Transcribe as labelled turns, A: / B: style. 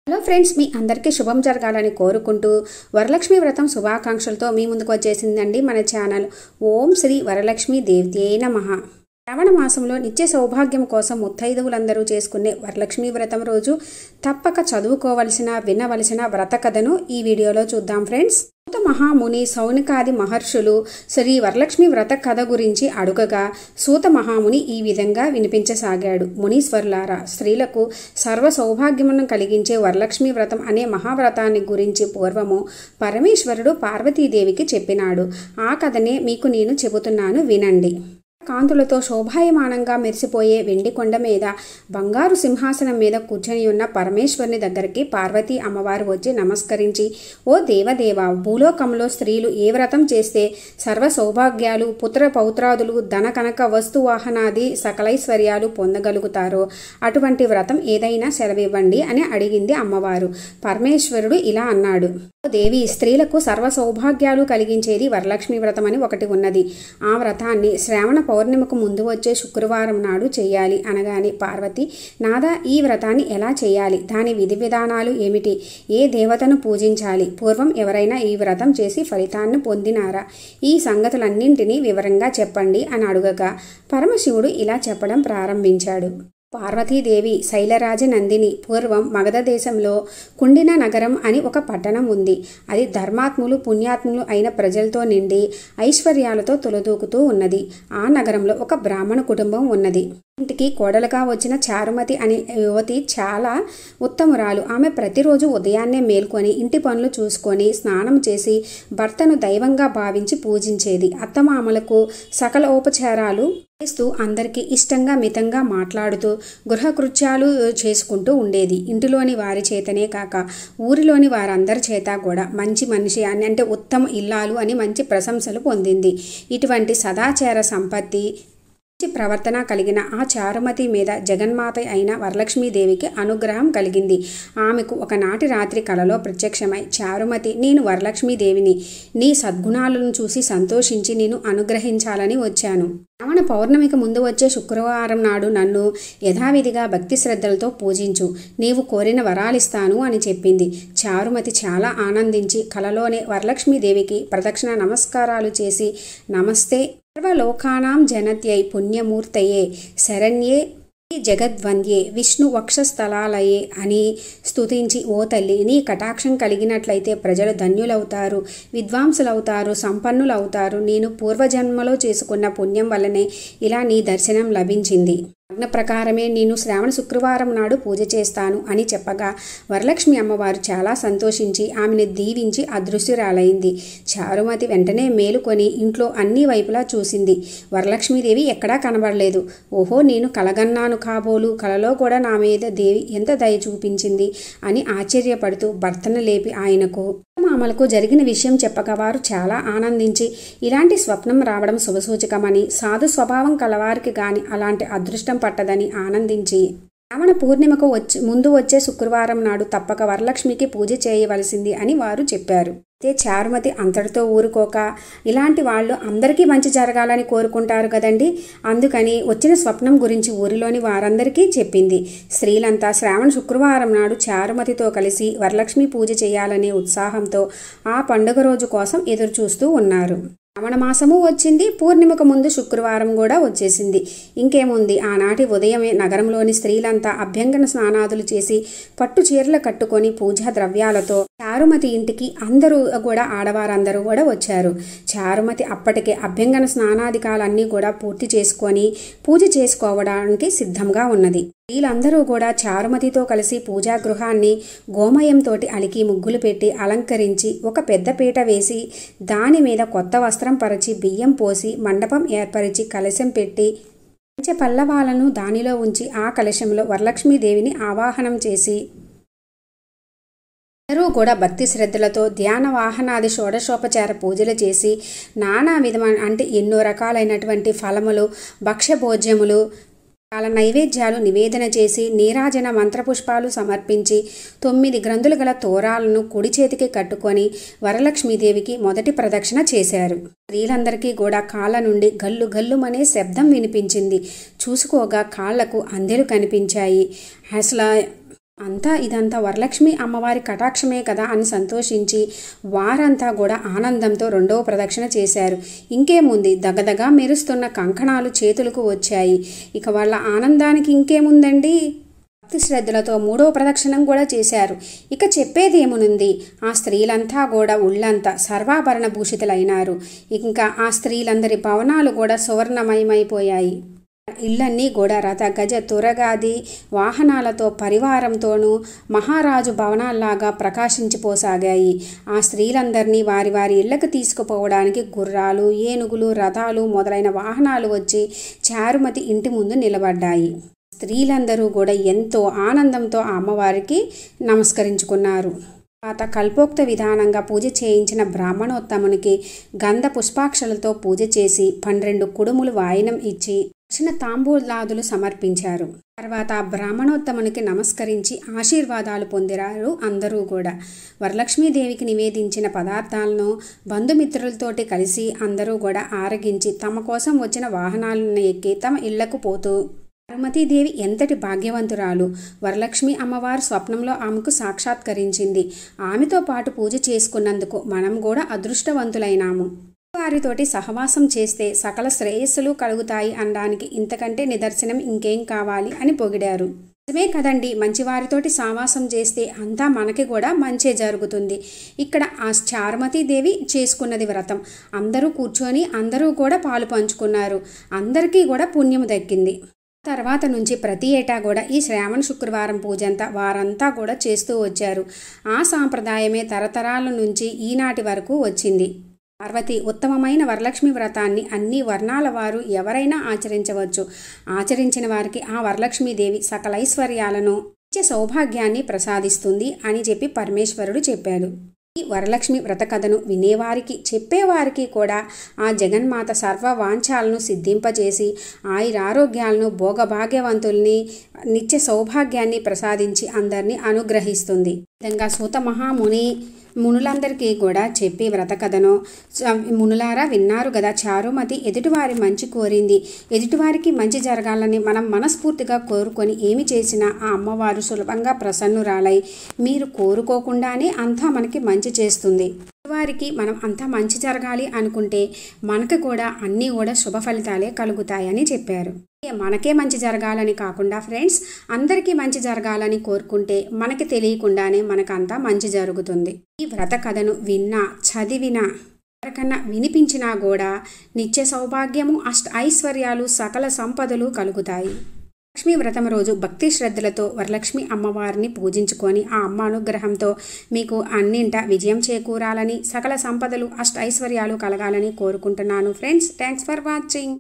A: Hello friends, మీ అందరికీ శుభం జరగాలని కోరుకుంటూ వరలక్ష్మి వ్రతం శుభాకాంక్షలతో మీ ముందుకు వచ్చేసిందండి మన ఛానల్. ఓం శ్రీ వరలక్ష్మి దేవ్యే నమః. శ్రావణ మాసంలో నిత్య సౌభాగ్యం కోసం ముత్తైదువులందరూ చేసుకునే వరలక్ష్మి వ్రతం రోజు తప్పక చదువుకోవలసిన వినవలసిన వ్రత కథను ఈ వీడియోలో చూద్దాం ఫ్రెండ్స్. సూత మహాముని సౌనికాది మహర్షులు శ్రీ వరలక్ష్మి వ్రత కథ గురించి అడుగగా సూత మహాముని ఈ విధంగా వినిపించసాగాడు. మునీశ్వరులారా, స్త్రీలకు సర్వ సౌభాగ్యమును కలిగించే వరలక్ష్మి వ్రతం అనే మహావ్రతాన్ని గురించి పూర్వము పరమేశ్వరుడు పార్వతీదేవికి చెప్పినాడు. ఆ కథనే మీకు నేను చెబుతున్నాను, వినండి. కాంతులతో శోభాయమానంగా మెరిసిపోయే వెండి కొండ మీద బంగారు సింహాసనం మీద కూర్చొని ఉన్న పరమేశ్వరుని దగ్గరికి పార్వతీ అమ్మవారు వచ్చి నమస్కరించి, ఓ దేవదేవ, భూలోకంలో స్త్రీలు ఏ వ్రతం చేస్తే సర్వ సౌభాగ్యాలు, పుత్ర పౌత్రాదులు, ధన కనక వస్తువాహనాది సకలైశ్వర్యాలు పొందగలుగుతారో అటువంటి వ్రతం ఏదైనా సెలవివ్వండి అని అడిగింది అమ్మవారు. పరమేశ్వరుడు ఇలా అన్నాడు, ఓ దేవి, స్త్రీలకు సర్వ సౌభాగ్యాలు కలిగించేది వరలక్ష్మి వ్రతం అని ఒకటి ఉన్నది. ఆ వ్రతాన్ని శ్రావణ పౌర్ణిమకు ముందు వచ్చే శుక్రవారం నాడు చేయాలి అనగానే పార్వతి, నాదా, ఈ వ్రతాన్ని ఎలా చేయాలి? దాని విధి విధానాలు ఏమిటి? ఏ దేవతను పూజించాలి? పూర్వం ఎవరైనా ఈ వ్రతం చేసి ఫలితాన్ని పొందినారా? ఈ సంగతులన్నింటినీ వివరంగా చెప్పండి అని అడుగగా పరమశివుడు ఇలా చెప్పడం ప్రారంభించాడు. పార్వతీదేవి శైలరాజ నందిని, పూర్వం మగధ దేశంలో కుండిన నగరం అని ఒక పట్టణం ఉంది. అది ధర్మాత్ములు పుణ్యాత్ములు అయిన ప్రజలతో నిండి ఐశ్వర్యాలతో తొలదూకుతూ ఉన్నది. ఆ నగరంలో ఒక బ్రాహ్మణ కుటుంబం ఉన్నది. ఇంటికి కోడలుగా వచ్చిన చారుమతి అనే యువతి చాలా ఉత్తమురాలు. ఆమె ప్రతిరోజు ఉదయాన్నే మేల్కొని ఇంటి పనులు చూసుకొని స్నానం చేసి భర్తను దైవంగా భావించి పూజించేది. అత్తమామలకు సకల ఉపచారాలు చేస్తూ అందరికీ ఇష్టంగా మితంగా మాట్లాడుతూ గృహకృత్యాలు చేసుకుంటూ ఉండేది. ఇంటిలోని వారి చేతనే కాక ఊరిలోని వారందరి చేత కూడా మంచి మనిషి అని, అంటే ఉత్తమ ఇల్లాలు అని మంచి ప్రశంసలు పొందింది. ఇటువంటి సదాచార సంపత్తి ప్రవర్తన కలిగిన ఆ చారుమతి మీద జగన్మాత అయిన వరలక్ష్మీదేవికి అనుగ్రహం కలిగింది. ఆమెకు ఒకనాటి రాత్రి కలలో ప్రత్యక్షమై, చారుమతి, నేను వరలక్ష్మీదేవిని, నీ సద్గుణాలను చూసి సంతోషించి నేను అనుగ్రహించాలని వచ్చాను. శ్రావణ పౌర్ణమికి ముందు వచ్చే శుక్రవారం నాడు నన్ను యథావిధిగా భక్తి శ్రద్ధలతో పూజించు, నీవు కోరిన వరాలిస్తాను అని చెప్పింది. చారుమతి చాలా ఆనందించి కలలోనే వరలక్ష్మీదేవికి ప్రదక్షిణ నమస్కారాలు చేసి, నమస్తే సర్వలోకానాం జనత్యై పుణ్యమూర్తయే శరణ్యే జగద్వంద్యే విష్ణు వక్షస్థలాలయే అని స్తుతించి, ఓ తల్లి, నీ కటాక్షం కలిగినట్లయితే ప్రజలు ధన్యులవుతారు, విద్వాంసులవుతారు, సంపన్నులవుతారు. నేను పూర్వజన్మలో చేసుకున్న పుణ్యం వల్లనే ఇలా నీ దర్శనం లభించింది. లగ్న ప్రకారమే నేను శ్రావణ శుక్రవారం నాడు పూజ చేస్తాను అని చెప్పగా వరలక్ష్మి అమ్మవారు చాలా సంతోషించి ఆమెను దీవించి అదృశ్యురాలైంది. చారుమతి వెంటనే మేలుకొని ఇంట్లో అన్ని వైపులా చూసింది. వరలక్ష్మీదేవి ఎక్కడా కనబడలేదు. ఓహో, నేను కలగన్నాను కాబోలు, కలలో కూడా నా మీద దేవి ఎంత దయ చూపించింది అని ఆశ్చర్యపడుతూ భర్తను లేపి ఆయనకు మామలకు జరిగిన విషయం చెప్పగా వారు చాలా ఆనందించి, ఇలాంటి స్వప్నం రావడం శుభసూచకమని, సాధు స్వభావం కలవారికి గాని అలాంటి అదృష్టం పట్టదని ఆనందించి శ్రావణ పూర్ణిమకు ముందు వచ్చే శుక్రవారం నాడు తప్పక వరలక్ష్మికి పూజ చేయవలసింది అని వారు చెప్పారు. అయితే చారుమతి అంతటితో ఊరుకోక, ఇలాంటి వాళ్ళు అందరికీ మంచి జరగాలని కోరుకుంటారు కదండి, అందుకని వచ్చిన స్వప్నం గురించి ఊరిలోని వారందరికీ చెప్పింది. స్త్రీలంతా శ్రావణ శుక్రవారం నాడు చారుమతితో కలిసి వరలక్ష్మి పూజ చేయాలనే ఉత్సాహంతో ఆ పండుగ రోజు కోసం ఎదురు చూస్తూ ఉన్నారు. శ్రావణ మాసము వచ్చింది, పూర్ణిమకు ముందు శుక్రవారం కూడా వచ్చేసింది. ఇంకేముంది, ఆనాటి ఉదయమే నగరంలోని స్త్రీలంతా అభ్యంగన స్నానాదులు చేసి పట్టు చీరలు కట్టుకొని పూజా ద్రవ్యాలతో చారుమతి ఇంటికి అందరూ కూడా ఆడవారందరూ కూడా వచ్చారు. చారుమతి అప్పటికే అభ్యంగన స్నానాధికాలన్నీ కూడా పూర్తి చేసుకొని పూజ చేసుకోవడానికి సిద్ధంగా ఉన్నది. వీళ్ళందరూ కూడా చారుమతితో కలిసి పూజా గృహాన్ని గోమయంతో అలికి ముగ్గులు పెట్టి అలంకరించి ఒక పెద్ద పీట వేసి దాని మీద కొత్త వస్త్రం పరిచి బియ్యం పోసి మండపం ఏర్పరిచి కలశం పెట్టి పంచపల్లవాలను దానిలో ఉంచి ఆ కలశంలో వరలక్ష్మీదేవిని ఆవాహనం చేసి అందరూ కూడా భక్తి శ్రద్ధలతో ధ్యాన వాహనాది షోడశోపచార పూజలు చేసి నానా విధమైన, అంటే ఎన్నో రకాలైనటువంటి ఫలములు, భక్ష్యభోజ్యములు, నైవేద్యాలు నివేదన చేసి నీరాజన మంత్రపుష్పాలు సమర్పించి 9 గ్రంథులు గల తోరాలను కుడి చేతికి కట్టుకొని వరలక్ష్మీదేవికి మొదటి ప్రదక్షిణ చేశారు. స్త్రీలందరికీ కూడా కాళ్ళ నుండి గల్లు గల్లుమనే శబ్దం వినిపించింది. చూసుకోగా కాళ్లకు అందెలు కనిపించాయి. అసలు ఇదంతా వరలక్ష్మి అమ్మవారి కటాక్షమే కదా అని సంతోషించి వారంతా కూడా ఆనందంతో రెండవ ప్రదక్షిణ చేశారు. ఇంకేముంది, దగదగా మెరుస్తున్న కంకణాలు చేతులకు వచ్చాయి. ఇక వాళ్ళ ఆనందానికి ఇంకేముందండి, భక్తి శ్రద్ధలతో మూడవ ప్రదక్షిణం కూడా చేశారు. ఇక చెప్పేదేమునుంది, ఆ స్త్రీలంతా కూడా ఉళ్ళంతా సర్వాభరణ భూషితులైనారు. ఇంకా ఆ స్త్రీలందరి భవనాలు కూడా సువర్ణమయమైపోయాయి. ఇళ్ళన్నీ కూడా రథ గజ తురగాది వాహనాలతో పరివారంతోనూ మహారాజు భవనాల్లాగా ప్రకాశించిపోసాగాయి. ఆ స్త్రీలందరినీ వారి వారి ఇళ్లకు తీసుకుపోవడానికి గుర్రాలు, ఏనుగులు, రథాలు మొదలైన వాహనాలు వచ్చి చారుమతి ఇంటి ముందు నిలబడ్డాయి. స్త్రీలందరూ కూడా ఎంతో ఆనందంతో ఆ అమ్మవారికి నమస్కరించుకున్నారు. తర్వాత కల్పోక్త విధానంగా పూజ చేయించిన బ్రాహ్మణోత్తమునికి గంధ పుష్పాక్షలతో పూజ చేసి 12 కుడుములు వాయినం ఇచ్చి దక్షిణ తాంబూలాదులు సమర్పించారు. తర్వాత బ్రాహ్మణోత్తమునికి నమస్కరించి ఆశీర్వాదాలు పొందిరారు అందరూ కూడా. వరలక్ష్మీదేవికి నివేదించిన పదార్థాలను బంధుమిత్రులతోటి కలిసి అందరూ కూడా ఆరగించి తమ కోసం వచ్చిన వాహనాలను ఎక్కి తమ ఇళ్లకు పోతూ, చారుమతీదేవి ఎంతటి భాగ్యవంతురాలు, వరలక్ష్మి అమ్మవారు స్వప్నంలో ఆమెకు సాక్షాత్కరించింది. ఆమెతో పాటు పూజ చేసుకున్నందుకు మనం కూడా అదృష్టవంతులైనాము. వారితోటి సహవాసం చేస్తే సకల శ్రేయస్సులు కలుగుతాయి అనడానికి ఇంతకంటే నిదర్శనం ఇంకేం కావాలి అని పొగిడారు. నిజమే కదండి, మంచివారితోటి సావాసం చేస్తే అంతా మనకి కూడా మంచే జరుగుతుంది. ఇక్కడ ఆ చారుమతీదేవి చేసుకున్నది వ్రతం. అందరూ కూర్చొని అందరూ కూడా పాలు పంచుకున్నారు. అందరికీ కూడా పుణ్యం దక్కింది. తర్వాత నుంచి ప్రతి ఏటా కూడా ఈ శ్రావణ శుక్రవారం పూజంతా వారంతా కూడా చేస్తూ వచ్చారు. ఆ సాంప్రదాయమే తరతరాల నుంచి ఈనాటి వరకు వచ్చింది. పార్వతి ఉత్తమమైన వరలక్ష్మి వ్రతాన్ని అన్ని వర్ణాల వారు ఎవరైనా ఆచరించవచ్చు. ఆచరించిన వారికి ఆ వరలక్ష్మీదేవి సకల ఐశ్వర్యాలను, నిత్య సౌభాగ్యాన్ని ప్రసాదిస్తుంది అని చెప్పి పరమేశ్వరుడు చెప్పాడు. ఈ వరలక్ష్మి వ్రత కథను వినేవారికి, చెప్పేవారికి కూడా ఆ జగన్మాత సర్వ వాంఛాలను సిద్ధింపజేసి ఆయురారోగ్యాలను, భోగభాగ్యవంతుల్ని, నిత్య సౌభాగ్యాన్ని ప్రసాదించి అందరినీ అనుగ్రహిస్తుంది. విధంగా సూత మహాముని మునులందరికీ కూడా చెప్పి వ్రత కథను, మునులారా విన్నారు కదా, చారుమతి ఎదుటివారి మంచి కోరింది. ఎదుటివారికి మంచి జరగాలని మనం మనస్ఫూర్తిగా కోరుకొని ఏమి చేసినా ఆ అమ్మవారు సులభంగా ప్రసన్నురాలై మీరు కోరుకోకుండానే అంతా మనకి మంచి చేస్తుంది. వారికి మనం అంతా మంచి జరగాలి అనుకుంటే మనకు కూడా అన్నీ కూడా శుభ ఫలితాలే కలుగుతాయని చెప్పారు. మనకే మంచి జరగాలని కాకుండా ఫ్రెండ్స్, అందరికీ మంచి జరగాలని కోరుకుంటే మనకి తెలియకుండానే మనకంతా మంచి జరుగుతుంది. ఈ వ్రత కథను విన్నా, చదివినా, ఎవరికన్నా వినిపించినా కూడా నిత్య సౌభాగ్యము, ఐశ్వర్యాలు, సకల సంపదలు కలుగుతాయి. లక్ష్మీ వ్రతం రోజు భక్తి శ్రద్ధలతో వరలక్ష్మి అమ్మవారిని పూజించుకొని ఆ అమ్మ అనుగ్రహంతో మీకు అన్నింట విజయం చేకూరాలని, సకల సంపదలు, ఐశ్వర్యాలు కలగాలని కోరుకుంటున్నాను ఫ్రెండ్స్. Thanks for watching.